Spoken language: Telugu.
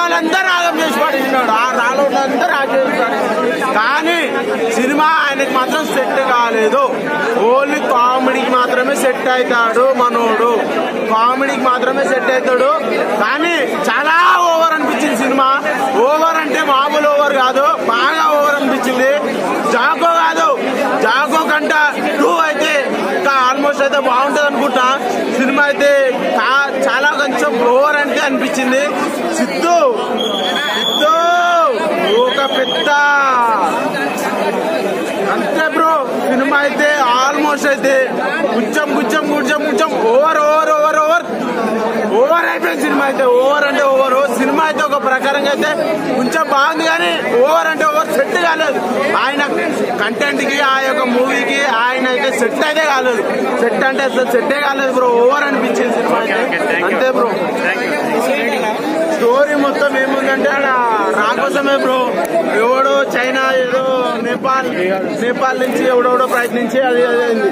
వాళ్ళందరూ ఆగం చేసి పడేసినాడు, ఆ రాళ్ళందరూ ఆగేస్తాడు. కానీ సినిమా ఆయనకి మాత్రం సెట్ కాలేదు. ఓన్లీ కామెడీకి మాత్రమే సెట్ అవుతాడు మనోడు, కామెడీకి మాత్రమే సెట్ అవుతాడు. కానీ చాలా ఓవర్ అనిపించింది సినిమా. ఓవర్ అంటే మామూలు ఓవర్ కాదు, బాగా ఓవర్ అనిపించింది. జాకో కాదు, జాకో కంట 2 అయితే ఆల్మోస్ట్ అయితే బాగుంటది అనుకుంటా. సినిమా అయితే చాలా కొంచెం ఓవర్ అంటే అనిపించింది. సిద్ధు ఒక పెద్ద అంతే బ్రో. సినిమా అయితే ఆల్మోస్ట్ అయితే కొంచెం ఓవర్ అయిపోయింది సినిమా అయితే. ఓవర్ అంటే ఓవర్. సినిమా అయితే ఒక ప్రకారంగా అయితే కొంచెం బాగుంది, కానీ ఓవర్ అంటే ఓవర్ సెట్ కాలేదు. ఆయన కంటెంట్ కి, ఆ యొక్క మూవీకి ఆయన అయితే సెట్ అయితే కాలేదు. సెట్ అంటే అసలు సెట్టే కాలేదు బ్రో. ఓవర్ అనిపించింది సినిమా అయితే, అంతే బ్రో. స్టోరీ మొత్తం ఏముందంటే ఆడ రాకోసమే బ్రో. ఎవడో చైనా ఏదో నేపాల్ నుంచి ఎవడెవడో ప్రయత్నించి అది అయింది.